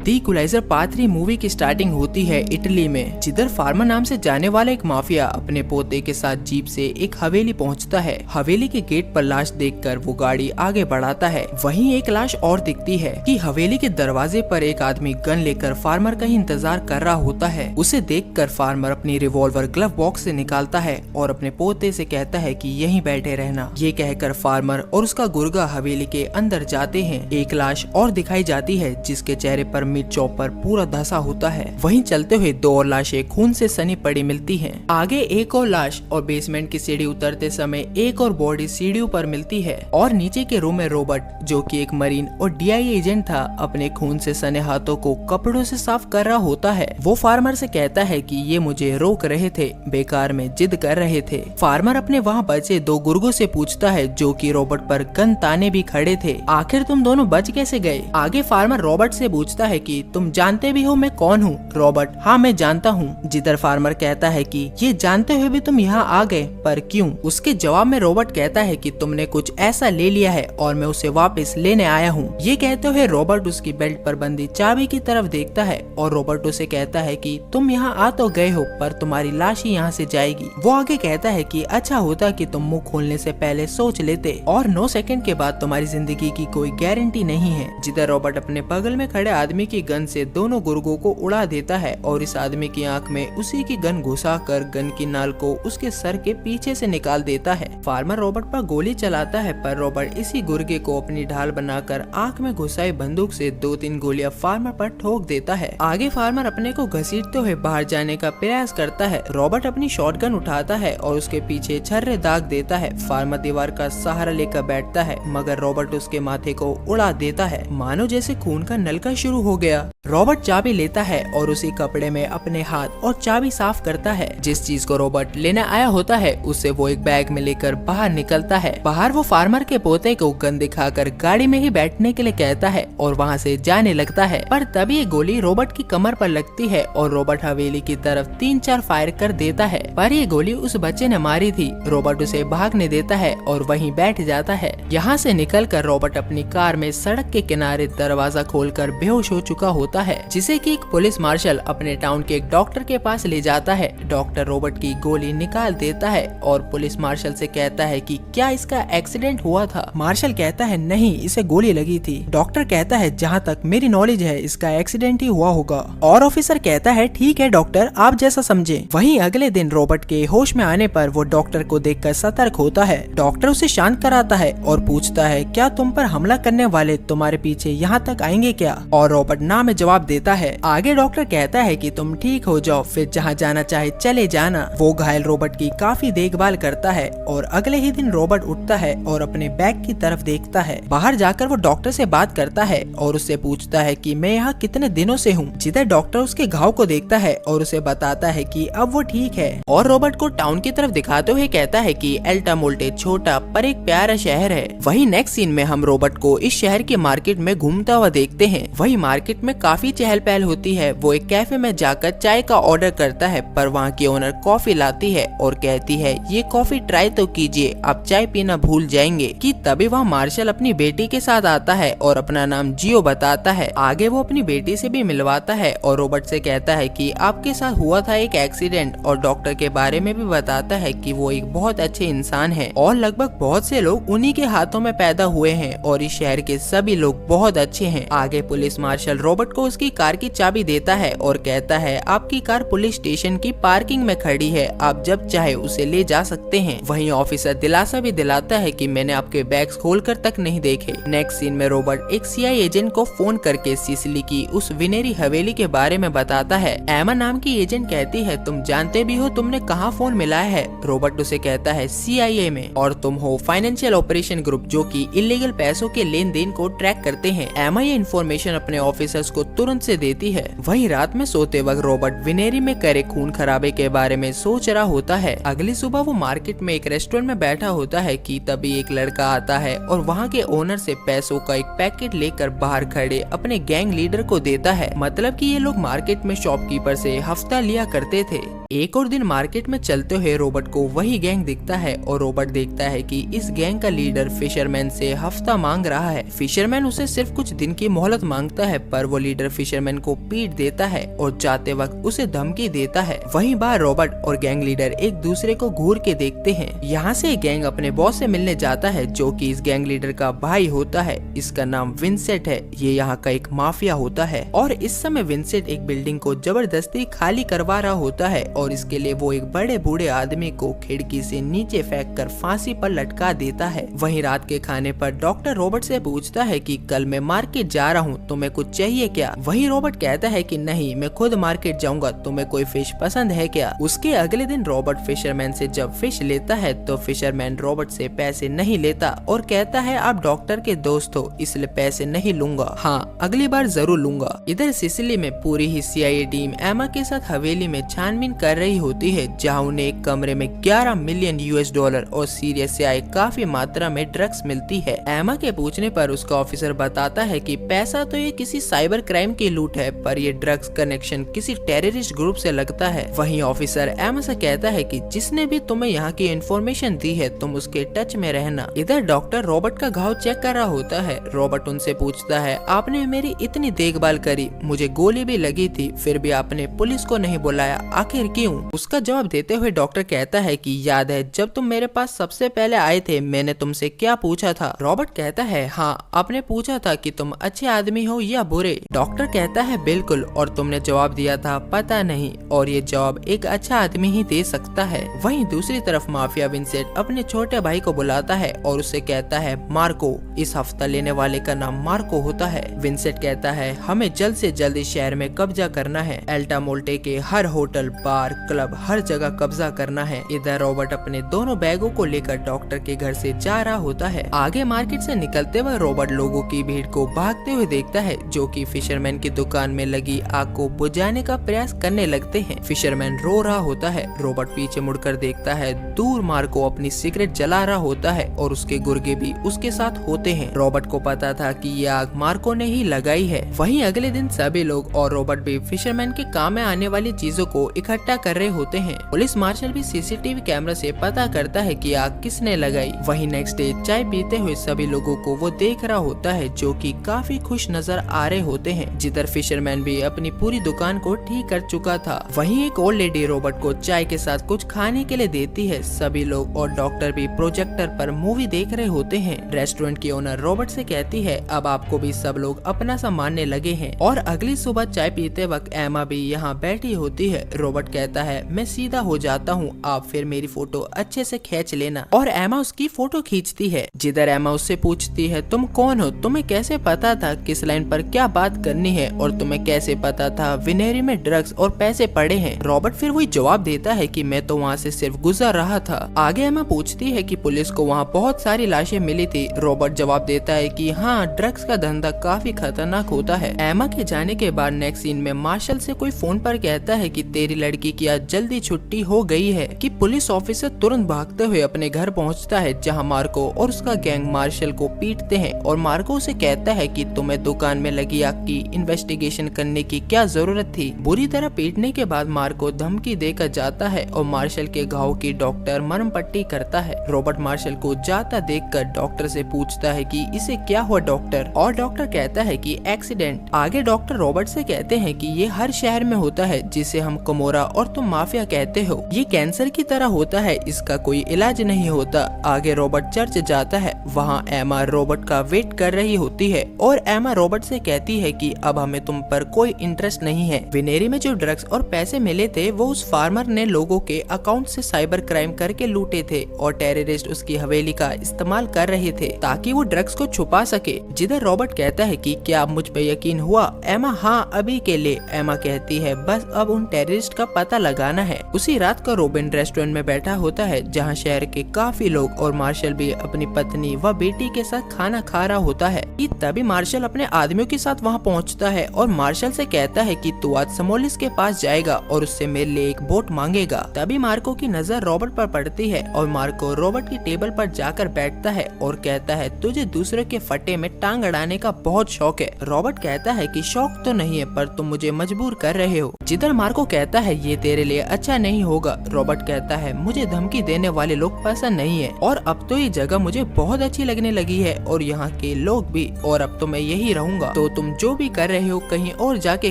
The Equalizer part 3 movie की starting होती है इटली में, जिधर फार्मर नाम से जाने वाला एक माफिया अपने पोते के साथ जीप से एक हवेली पहुंचता है। हवेली के गेट पर लाश देखकर वो गाड़ी आगे बढ़ाता है। वहीं एक लाश और दिखती है कि हवेली के दरवाजे पर एक आदमी गन लेकर फार्मर का ही इंतजार कर रहा होता है। उसे देखकर फार्मर अपनी रिवॉल्वर ग्लव बॉक्स से निकालता है और अपने पोते से कहता है कि यहीं बैठे रहना। ये कहकर फार्मर और उसका गुर्गा हवेली के अंदर जाते हैं। एक लाश और दिखाई जाती है जिसके चेहरे पर मीट चॉप पर पूरा धसा होता है। वहीं चलते हुए दो और लाशें खून से सनी पड़ी मिलती हैं। आगे एक और लाश और बेसमेंट की सीढ़ी उतरते समय एक और बॉडी सीढ़ियों पर मिलती है और नीचे के रूम में रॉबर्ट, जो कि एक मरीन और DIA एजेंट था, अपने खून से सने हाथों को कपड़ों से साफ कर रहा होता है। वो फार्मर से कहता है कि ये मुझे रोक रहे थे, बेकार में जिद कर रहे थे। फार्मर अपने वहाँ बचे दो गुर्गों से पूछता है, जो कि रॉबर्ट पर गन ताने भी खड़े थे, आखिर तुम दोनों बच कैसे गए? आगे फार्मर रॉबर्ट से पूछता है कि तुम जानते भी हो मैं कौन हूँ? रॉबर्ट, हाँ मैं जानता हूँ। जिधर फार्मर कहता है कि ये जानते हुए भी तुम यहाँ आ गए, पर क्यों? उसके जवाब में रॉबर्ट कहता है कि तुमने कुछ ऐसा ले लिया है और मैं उसे वापस लेने आया हूँ। ये कहते हुए रॉबर्ट उसकी बेल्ट पर बंदी चाबी की तरफ देखता है और रॉबर्ट उसे कहता है कि तुम यहाँ आ तो गए हो, पर तुम्हारी लाश ही यहाँ से जाएगी। वो आगे कहता है कि अच्छा होता कि तुम मुंह खोलने से पहले सोच लेते, और 9 सेकंड के बाद तुम्हारी जिंदगी की कोई गारंटी नहीं है। जिधर रॉबर्ट अपने बगल में खड़े आदमी की गन से दोनों गुर्गों को उड़ा देता है और इस आदमी की आंख में उसी की गन घुसाकर गन की नाल को उसके सर के पीछे से निकाल देता है। फार्मर रॉबर्ट पर गोली चलाता है, पर रॉबर्ट इसी गुर्गे को अपनी ढाल बनाकर आंख में घुसाई बंदूक से 2-3 गोलियां फार्मर पर ठोक देता है। आगे फार्मर अपने को घसीटते हुए बाहर जाने का प्रयास करता है। रॉबर्ट अपनी शॉटगन उठाता है और उसके पीछे छर्रे दाग देता है। फार्मर दीवार का सहारा लेकर बैठता है, मगर रॉबर्ट उसके माथे को उड़ा देता है, मानो जैसे खून का नलका शुरू हो गया। रॉबर्ट चाबी लेता है और उसी कपड़े में अपने हाथ और चाबी साफ करता है। जिस चीज को रॉबर्ट लेने आया होता है उसे वो एक बैग में लेकर बाहर निकलता है। बाहर वो फार्मर के पोते को गन दिखाकर गाड़ी में ही बैठने के लिए कहता है और वहाँ से जाने लगता है। पर तभी एक गोली रॉबर्ट की कमर पर लगती है और रॉबर्ट हवेली की तरफ 3-4 फायर कर देता है, पर ये गोली उस बच्चे ने मारी थी। रॉबर्ट उसे भागने देता है और वहीं बैठ जाता है। यहाँ से निकलकर रॉबर्ट अपनी कार में सड़क के किनारे दरवाजा खोलकर बेहोश हो चुका होता है, जिसे कि एक पुलिस मार्शल अपने टाउन के एक डॉक्टर के पास ले जाता है। डॉक्टर रॉबर्ट की गोली निकाल देता है और पुलिस मार्शल से कहता है कि क्या इसका एक्सीडेंट हुआ था? मार्शल कहता है नहीं, इसे गोली लगी थी। डॉक्टर कहता है जहाँ तक मेरी नॉलेज है इसका एक्सीडेंट ही हुआ होगा। और ऑफिसर कहता है ठीक है डॉक्टर, आप जैसा समझे। वहीं अगले दिन रॉबर्ट के होश में आने पर वो डॉक्टर को देखकर सतर्क होता है। डॉक्टर उसे शांत कराता है और पूछता है क्या तुम पर हमला करने वाले तुम्हारे पीछे यहाँ तक आएंगे क्या? और रॉबर्ट ना में जवाब देता है। आगे डॉक्टर कहता है कि तुम ठीक हो जाओ, फिर जहाँ जाना चाहे चले जाना। वो घायल रॉबर्ट की काफी देखभाल करता है और अगले ही दिन रॉबर्ट उठता है और अपने बैग की तरफ देखता है। बाहर जाकर वो डॉक्टर से बात करता है और उससे पूछता है कि मैं यहाँ कितने दिनों से हूँ। जिधर डॉक्टर उसके घाव को देखता है और उसे बताता है कि अब वो ठीक है और रॉबर्ट को टाउन की तरफ दिखाते हुए कहता है कि अल्टामोल्टे छोटा पर एक प्यारा शहर है। वही नेक्स्ट सीन में हम रॉबर्ट को इस शहर के मार्केट में घूमता हुआ देखते हैं। वही मार्केट में काफी चहल पहल होती है। वो एक कैफे में जाकर चाय का ऑर्डर करता है, पर वहाँ की ओनर कॉफी लाती है और कहती है ये कॉफी ट्राई तो कीजिए, आप चाय पीना भूल जाएंगे। कि तभी वहाँ मार्शल अपनी बेटी के साथ आता है और अपना नाम जियो बताता है। आगे वो अपनी बेटी से भी मिलवाता है और रॉबर्ट से कहता है कि आपके साथ हुआ था एक एक्सीडेंट, और डॉक्टर के बारे में भी बताता है कि वो एक बहुत अच्छे इंसान है और लगभग बहुत से लोग उन्हीं के हाथों में पैदा हुए हैं और इस शहर के सभी लोग बहुत अच्छे हैं। आगे पुलिस मार्शल रॉबर्ट को उसकी कार की चाबी देता है और कहता है आपकी कार पुलिस स्टेशन की पार्किंग में खड़ी है, आप जब चाहे उसे ले जा सकते हैं। वहीं ऑफिसर दिलासा भी दिलाता है कि मैंने आपके बैग्स खोलकर तक नहीं देखे। नेक्स्ट सीन में रॉबर्ट एक CIA एजेंट को फोन करके सिसिली की उस विनेरी हवेली के बारे में बताता है। एमा नाम की एजेंट कहती है तुम जानते भी हो तुमने कहाँ फोन मिलाया है? रॉबर्ट उसे कहता है CIA में, और तुम हो फाइनेंशियल ऑपरेशन ग्रुप जो कि इलीगल पैसों के लेन देन को ट्रैक करते हैं। एमा ये इन्फॉर्मेशन अपने ऑफिसर्स को तुरंत से देती है। वहीं रात में सोते वक्त रॉबर्ट विनेरी में करे खून खराबे के बारे में सोच रहा होता है। अगली सुबह वो मार्केट में एक रेस्टोरेंट में बैठा होता है कि तभी एक लड़का आता है और वहाँ के ओनर से पैसों का एक पैकेट लेकर बाहर खड़े अपने गैंग लीडर को देता है। मतलब कि ये लोग मार्केट में शॉपकीपर से हफ्ता लिया करते थे। एक और दिन मार्केट में चलते हुए रॉबर्ट को वही गैंग दिखता है और रॉबर्ट देखता है कि इस गैंग का लीडर फिशरमैन से हफ्ता मांग रहा है। फिशरमैन उसे सिर्फ कुछ दिन की मोहलत मांगता है, पर वो लीडर फिशरमैन को पीट देता है और जाते वक्त उसे धमकी देता है। वहीं बाहर रॉबर्ट और गैंग लीडर एक दूसरे को घूर के देखते हैं। यहाँ से गैंग अपने बॉस से मिलने जाता है, जो कि इस गैंग लीडर का भाई होता है। इसका नाम विंसेंट है। ये यहाँ का एक माफिया होता है और इस समय विंसेंट एक बिल्डिंग को जबरदस्ती खाली करवा रहा होता है और इसके लिए वो एक बड़े बूढ़े आदमी को खिड़की से नीचे फेंक कर फांसी पर लटका देता है। वहीं रात के खाने पर डॉक्टर रॉबर्ट से पूछता है कि कल मैं मार्केट जा रहा हूँ, तुम्हें कुछ चाहिए क्या? वहीं रॉबर्ट कहता है कि नहीं, मैं खुद मार्केट जाऊंगा, तुम्हें कोई फिश पसंद है क्या? उसके अगले दिन रॉबर्ट फिशरमैन से जब फिश लेता है तो फिशरमैन रॉबर्ट से पैसे नहीं लेता और कहता है आप डॉक्टर के दोस्त हो, इसलिए पैसे नहीं लूंगा, हाँ अगली बार जरूर लूंगा। इधर सिसिली में पूरी ही CIA टीम एमा के साथ हवेली में छानबीन कर रही होती है, जहां उन्हें एक कमरे में 11 मिलियन US$ और सीरियस से आए काफी मात्रा में ड्रग्स मिलती है। एमा के पूछने पर उसका ऑफिसर बताता है कि पैसा तो ये किसी साइबर क्राइम की लूट है, पर ये ड्रग्स कनेक्शन किसी टेररिस्ट ग्रुप से लगता है। वहीं ऑफिसर एमा से कहता है कि जिसने भी तुम्हें यहाँ की इंफॉर्मेशन दी है तुम उसके टच में रहना। इधर डॉक्टर रॉबर्ट का घाव चेक कर रहा होता है। रॉबर्ट उनसे पूछता है आपने मेरी इतनी देखभाल करी, मुझे गोली भी लगी थी, फिर भी आपने पुलिस को नहीं बुलाया, आखिर क्यों? उसका जवाब देते हुए डॉक्टर कहता है कि याद है जब तुम मेरे पास सबसे पहले आए थे मैंने तुमसे क्या पूछा था? रॉबर्ट कहता है हाँ, आपने पूछा था कि तुम अच्छे आदमी हो या बुरे। डॉक्टर कहता है बिल्कुल, और तुमने जवाब दिया था पता नहीं, और ये जवाब एक अच्छा आदमी ही दे सकता है। वहीं दूसरी तरफ माफिया विंसेंट अपने छोटे भाई को बुलाता है और उसे कहता है मार्को, इस हफ्ता लेने वाले का नाम मार्को होता है। विंसेंट कहता है हमें जल्द से जल्द इस शहर में कब्जा करना है, एल्टामोल्टे के हर होटल, बार, क्लब, हर जगह कब्जा करना है। इधर रॉबर्ट अपने दोनों बैगों को लेकर डॉक्टर के घर से जा रहा होता है। आगे मार्केट से निकलते हुए रॉबर्ट लोगों की भीड़ को भागते हुए देखता है, जो कि फिशरमैन की दुकान में लगी आग को बुझाने का प्रयास करने लगते हैं। फिशरमैन रो रहा होता है। रॉबर्ट पीछे मुड़कर देखता है, दूर मार्को अपनी सिगरेट जला रहा होता है और उसके गुर्गे भी उसके साथ होते हैं। रॉबर्ट को पता था कि ये आग मार्को ने ही लगाई है। वहीं अगले दिन सभी लोग और रॉबर्ट भी फिशरमैन के काम में आने वाली चीजों को इकट्ठा कर रहे होते हैं। पुलिस मार्शल भी CCTV कैमरा से पता करता है कि आग किसने लगाई। वहीं नेक्स्ट डे चाय पीते हुए सभी लोगों को वो देख रहा होता है, जो कि काफी खुश नजर आ रहे होते हैं। जिधर फिशरमैन भी अपनी पूरी दुकान को ठीक कर चुका था। वहीं एक ओल्ड लेडी रॉबर्ट को चाय के साथ कुछ खाने के लिए देती है। सभी लोग और डॉक्टर भी प्रोजेक्टर पर मूवी देख रहे होते हैं। रेस्टोरेंट की ओनर रॉबर्ट से कहती है अब आपको भी सब लोग अपना सा मानने लगे हैं। और अगली सुबह चाय पीते वक्त एमा भी यहाँ बैठी होती है। रॉबर्ट कहता है मैं सीधा हो जाता हूँ, आप फिर मेरी फोटो अच्छे से खींच लेना, और एमा उसकी फोटो खींचती है। जिधर एमा उससे पूछती है तुम कौन हो, तुम्हें कैसे पता था किस लाइन पर क्या बात करनी है, और तुम्हें कैसे पता था विनेरी में ड्रग्स और पैसे पड़े हैं? रॉबर्ट फिर वही जवाब देता है कि मैं तो वहाँ से सिर्फ गुजर रहा था। आगे एमा पूछती है कि पुलिस को वहाँ बहुत सारी लाशें मिली थी। रॉबर्ट जवाब देता है कि हाँ, ड्रग्स का धंधा काफी खतरनाक होता है। एमा के जाने के बाद नेक्स्ट सीन में मार्शल से कोई फोन पर कहता है कि तेरी लड़की की आज जल्दी छुट्टी हो गई है। कि पुलिस ऑफिसर तुरंत भागते हुए अपने घर पहुंचता है, जहां मार्को और उसका गैंग मार्शल को पीटते हैं और मार्को उसे कहता है कि तुम्हें दुकान में लगी आग की इन्वेस्टिगेशन करने की क्या जरूरत थी। बुरी तरह पीटने के बाद मार्को धमकी देकर जाता है और मार्शल के घाव की डॉक्टर मरहम पट्टी करता है। रॉबर्ट मार्शल को जाता देखकर डॉक्टर से पूछता है कि इसे क्या हुआ डॉक्टर, और डॉक्टर कहता है कि एक्सीडेंट। आगे डॉक्टर रॉबर्ट से कहते हैं कि ये हर शहर में होता है, जिसे हम कमोरा और तुम माफिया कहते हो। ये कैंसर की तरह होता है, इसका कोई इलाज नहीं होता। आगे रॉबर्ट चर्च जाता है। वहाँ एमा रॉबर्ट का वेट कर रही होती है और एमा रॉबर्ट से कहती है कि अब हमें तुम पर कोई इंटरेस्ट नहीं है। विनेरी में जो ड्रग्स और पैसे मिले थे वो उस फार्मर ने लोगों के अकाउंट से साइबर क्राइम करके लूटे थे, और टेररिस्ट उसकी हवेली का इस्तेमाल कर रहे थे ताकि वो ड्रग्स को छुपा सके। जिधर रॉबर्ट कहता है कि क्या मुझ पे यकीन हुआ? एमा हाँ, अभी के लिए। एमा कहती है बस अब उन टेररिस्ट का पता लगाना है। उसी रात का रॉबिन रेस्टोरेंट में बैठा होता है, जहाँ शहर के काफी लोग और मार्शल भी अपनी पत्नी व बेटी के साथ खाना खा रहा होता है। तभी मार्शल अपने आदमियों के साथ वहाँ पहुँचता है और मार्शल से कहता है कि तू आज समोलिस के पास जाएगा और उससे मेरे लिए एक बोट मांगेगा। तभी मार्को की नजर रॉबर्ट पर पड़ती है और मार्को रॉबर्ट की टेबल पर जाकर बैठता है और कहता है तुझे दूसरे के फटे में टांग अड़ाने का बहुत शौक है। रॉबर्ट कहता है कि शौक तो नहीं है, पर तुम मुझे मजबूर कर रहे हो। जिधर मार्को कहता है ये तेरे लिए अच्छा नहीं होगा। रॉबर्ट कहता है मुझे धमकी देने वाले लोग पसंद नहीं है और अब तो ये जगह मुझे बहुत अच्छी लगने लगी है और यहाँ के लोग भी, और अब तो मैं यही रहूंगा। तो तुम जो भी कर रहे हो कहीं और जाके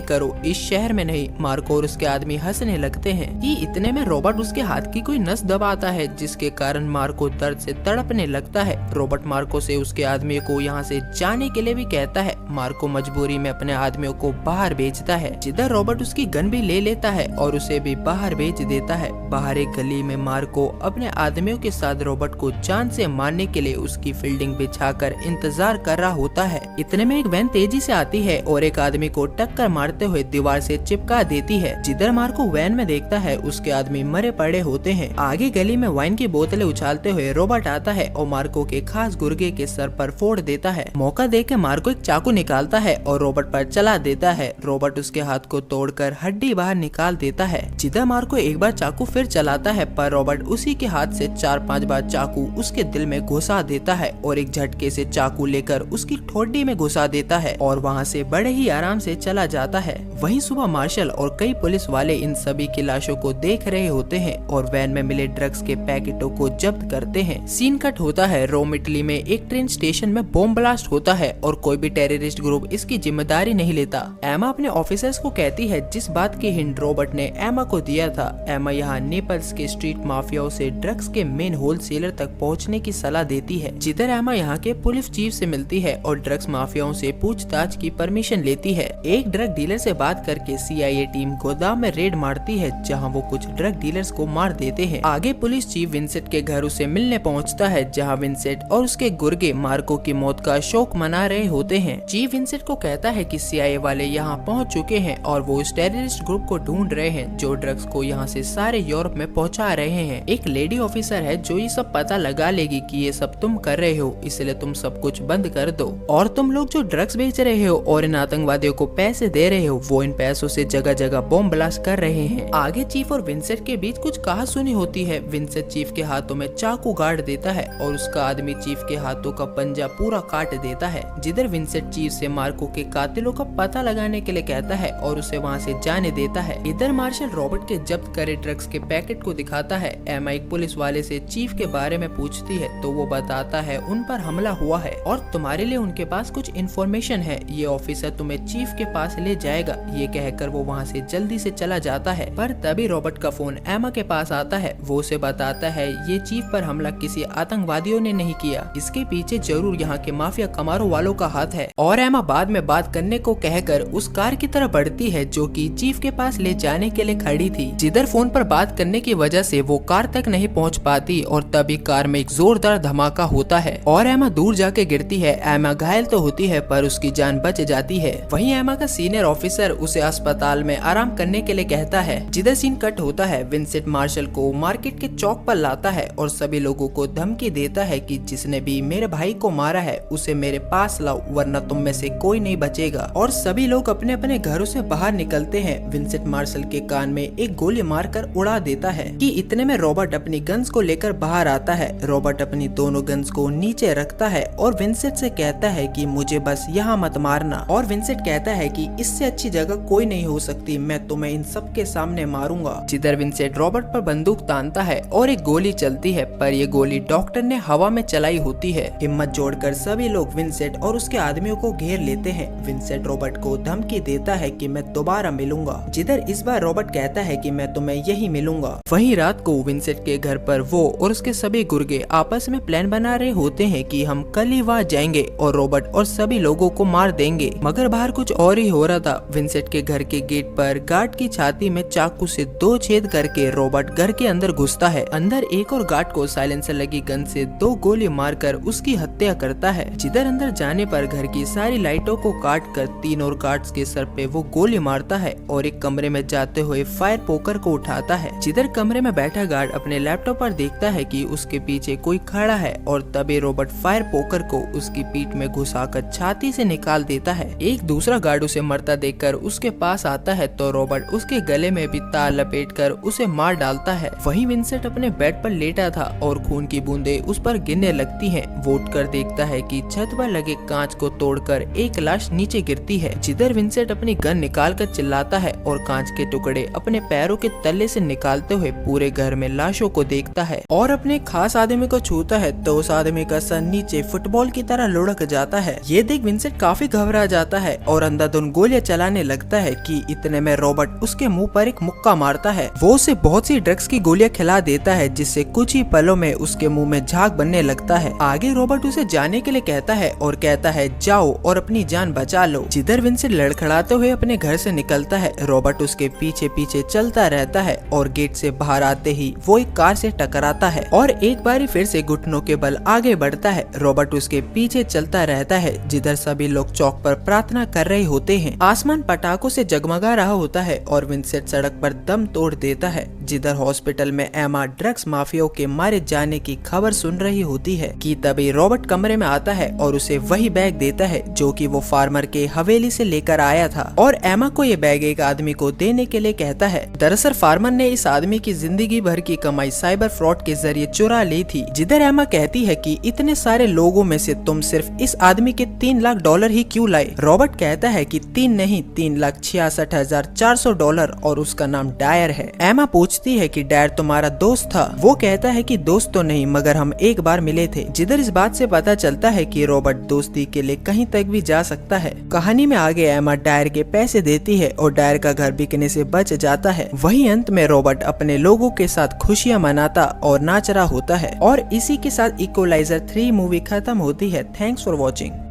करो, इस शहर में नहीं। मार्को और उसके आदमी हंसने लगते हैं कि इतने में रॉबर्ट उसके हाथ की कोई नस दबाता है जिसके कारण मार्को दर्द से तड़पने लगता है। रॉबर्ट मार्को से उसके आदमी को यहाँ से जाने के लिए भी कहता है। मार्को मजबूरी में अपने आदमियों को बाहर भेजता है, जिधर रॉबर्ट उसकी गन भी ले लेता है और उसे भी बाहर भेज देता है। बाहर एक गली में मार्को अपने आदमियों के साथ रॉबर्ट को जान से मारने के लिए उसकी फील्डिंग बिछाकर इंतजार कर रहा होता है। इतने में एक वैन तेजी से आती है और एक आदमी को टक्कर मारते हुए दीवार से चिपका देती है। जिधर मार्को वैन में देखता है उसके आदमी मरे पड़े होते हैं। आगे गली में वाइन की बोतलें उछालते हुए रॉबर्ट आता है और मार्को के खास गुर्गे के सर पर फोड़ देता है। मौका देख मार्को एक चाकू निकालता है और रॉबर्ट पर चला देता है। रॉबर्ट उसके हाथ को तोड़कर हड्डी बाहर निकाल देता है। जिधर मार्को एक बार चाकू फिर चलाता है पर रॉबर्ट उसी के हाथ से 4-5 बार चाकू उसके दिल में घुसा देता है और एक झटके से चाकू लेकर उसकी ठोडी में घुसा देता है और वहाँ से बड़े ही आराम से चला जाता है। वहीं सुबह मार्शल और कई पुलिस वाले इन सभी की लाशों को देख रहे होते हैं और वैन में मिले ड्रग्स के पैकेटों को जब्त करते हैं। सीन कट होता है रोम इटली में एक ट्रेन स्टेशन में बॉम्ब ब्लास्ट होता है और कोई भी टेररिस्ट ग्रुप इसकी जिम्मेदारी नहीं लेता। एमा अपने ऑफिसर्स को कहती है जिस बात की हिंट रॉबर्ट ने एमा को दिया था। एमा यहाँ नेपल्स के स्ट्रीट माफियाओं से ड्रग्स के मेन होलसेलर तक पहुँचने की सलाह देती है। जिधर एमा यहाँ के पुलिस चीफ से मिलती है और ड्रग्स माफियाओं से पूछताछ की परमिशन लेती है। एक ड्रग डीलर से बात करके CIA टीम गोदाम में रेड मारती है जहाँ वो कुछ ड्रग डीलर्स को मार देते हैं। आगे पुलिस चीफ विंसेंट के घर उसे मिलने पहुँचता है जहाँ विंसेंट और उसके गुर्गे मार्को की मौत का शोक मना रहे होते हैं। चीफ विंसेंट को कहता है कि CIA वाले यहाँ पहुँच चुके हैं और वो उस टेररिस्ट ग्रुप को ढूंढ रहे हैं जो ड्रग्स को यहाँ से सारे यूरोप में पहुँचा रहे हैं। एक लेडी ऑफिसर है जो ये सब पता लगा लेगी कि ये सब तुम कर रहे हो, इसलिए तुम सब कुछ बंद कर दो और तुम लोग जो ड्रग्स बेच रहे हो और इन आतंकवादियों को पैसे दे रहे हो वो इन पैसों से जगह जगह बॉम्ब ब्लास्ट कर रहे हैं। आगे चीफ और विंसेंट के बीच कुछ कहासुनी होती है। विंसेंट चीफ के हाथों में चाकू गाड़ देता है और उसका आदमी चीफ के हाथों का पंजा पूरा काट देता है। जिधर विंसेंट चीफ से मार्को के कातिलों का पता लगाने के लिए कहता है और उसे वहाँ से जाने देता है। इधर मार्शल रॉबर्ट के जब्त करे ड्रग्स के पैकेट को दिखाता है। एमा एक पुलिस वाले से चीफ के बारे में पूछती है तो वो बताता है उन पर हमला हुआ है और तुम्हारे लिए उनके पास कुछ इन्फॉर्मेशन है। ये ऑफिसर तुम्हें चीफ के पास ले जाएगा। ये कहकर वो वहाँ से जल्दी से चला जाता है पर तभी रॉबर्ट का फोन एमा के पास आता है। वो उसे बताता है ये चीफ पर हमला किसी आतंकवादियों ने नहीं किया, इसके पीछे जरूर यहाँ के माफिया कमारों वालों का हाथ है। और एमा बाद में बात करने को कहकर उस कार की तरफ बढ़ती है जो कि चीफ के पास ले जाने के लिए खड़ी थी। जिधर फोन पर बात करने की वजह से वो कार तक नहीं पहुँच पाती और तभी कार में एक जोरदार धमाका होता है और एमा दूर जाके गिरती है। एमा घायल तो होती है पर उसकी जान बच जाती है। वहीं एमा का सीनियर ऑफिसर उसे अस्पताल में आराम करने के लिए कहता है। जिधर सीन कट होता है विंसेंट मार्शल को मार्केट के चौक पर लाता है और सभी लोगों को धमकी देता है कि जिसने भी मेरे भाई को मारा है उसे मेरे पास लाओ वरना तुम में से कोई नहीं बचेगा। और सभी लोग अपने अपने घरों से बाहर निकलते हैं। विंसेंट मार्शल के कान में एक गोली मारकर उड़ा देता है कि इतने में रॉबर्ट अपनी गन्स को लेकर बाहर आता है। रॉबर्ट अपनी दोनों गन्स को नीचे रखता है और विंसेंट से कहता है कि मुझे बस यहाँ मत मारना। और विंसेंट कहता है कि इससे अच्छी जगह कोई नहीं हो सकती, मैं तुम्हें इन सब के सामने मारूंगा। जिधर विंसेंट रॉबर्ट पर बंदूक तानता है और एक गोली चलती है पर ये गोली डॉक्टर ने हवा में चलाई होती है। हिम्मत जोड़कर सभी लोग विंसेंट और उसके आदमियों को घेर लेते हैं। विंसेंट रॉबर्ट को धमकी देता है कि मैं दोबारा मिलूंगा। जिधर इस बार रॉबर्ट कहता है कि मैं तुम्हें यही मिलूंगा। वहीं रात को विंसेंट के घर पर वो और उसके सभी गुर्गे आपस में प्लान बना रहे होते हैं कि हम कल ही वहाँ जाएंगे और रॉबर्ट और सभी लोगों को मार देंगे। मगर बाहर कुछ और ही हो रहा था। विंसेंट के घर के गेट पर गार्ड की छाती में चाकू से 2 छेद करके रॉबर्ट घर के अंदर घुसता है। अंदर एक और गार्ड को साइलेंसर लगी गन से 2 गोली मारकर उसकी हत्या करता है। जिधर अंदर जाने पर घर की सारी लाइटों को काट कर 3 और गार्ड्स के सर पे वो गोली मारता है और एक कमरे में जाते हुए फायर पोकर को उठाता है। जिधर कमरे में बैठा गार्ड अपने लैपटॉप पर देखता है कि उसके पीछे कोई खड़ा है और तभी रॉबर्ट फायर पोकर को उसकी पीठ में घुसाकर छाती से निकाल देता है। एक दूसरा गार्ड उसे मरता देखकर उसके पास आता है तो रॉबर्ट उसके गले में भी तार लपेटकर उसे मार डालता है। वहीं विंसेंट अपने बेड पर लेटा था और खून की बूंदें उस पर गिरने लगती हैं। वो उठकर देखता है कि छत पर लगे कांच को तोड़कर एक लाश नीचे गिरती है, जिधर विंसेंट अपनी गन निकालकर चिल्लाता है और कांच के टुकड़े अपने पैरों के तले से निकालते हुए पूरे घर में लाशों को देखता है और अपने खास आदमी को छूता है तो उस आदमी का सर नीचे फुटबॉल की तरह लुढ़क जाता है। ये देख विंसेंट काफी घबरा जाता है और अंधाधुंध गोलियां चलाने लगता है कि इतने में रॉबर्ट उसके मुंह पर एक मुक्का मारता है। वो उसे बहुत सी ड्रग्स की गोलियां खिला देता है जिससे कुछ ही पलों में उसके मुंह में झाग बनने लगता है। आगे रॉबर्ट उसे जाने के लिए कहता है और कहता है जाओ और अपनी जान बचा लो। जिधर विंसेंट लड़खड़ाते हुए अपने घर से निकलता है, रॉबर्ट उसके पीछे पीछे चलता रहता है और गेट से बाहर आते ही वो एक कार से टकराता है और एक बारी फिर से घुटनों के बल आगे बढ़ता है। रॉबर्ट उसके पीछे चलता रहता है जिधर सभी लोग चौक पर प्रार्थना कर रहे होते हैं। आसमान पटाखों से जगमगा रहा होता है और विंसेंट सड़क पर दम तोड़ देता है। जिधर हॉस्पिटल में एमा ड्रग्स माफियाओं के मारे जाने की खबर सुन रही होती है कि तभी रॉबर्ट कमरे में आता है और उसे वही बैग देता है जो कि वो फार्मर के हवेली से लेकर आया था और एमा को ये बैग एक आदमी को देने के लिए कहता है। दरअसल फार्मर ने इस आदमी की जिंदगी भर की कमाई साइबर फ्रॉड के जरिए चुरा ली थी। जिधर एमा कहती है कि इतने सारे लोगों में से तुम सिर्फ इस आदमी के $3 लाख ही क्यों लाए। रॉबर्ट कहता है कि 3 नहीं $3,66,400 और उसका नाम डायर है। एमा पूछती है कि डायर तुम्हारा दोस्त था। वो कहता है कि दोस्त तो नहीं मगर हम एक बार मिले थे। जिधर इस बात से पता चलता है कि रॉबर्ट दोस्ती के लिए कहीं तक भी जा सकता है। कहानी में आगे एमा डायर के पैसे देती है और डायर का घर बिकने से बच जाता है। वहीं अंत में रॉबर्ट अपने लोगों के साथ खुशियां मनाता और नाच रहा होता है और इसी के साथ इक्वलाइजर 3 मूवी खत्म होती है। Thanks for watching.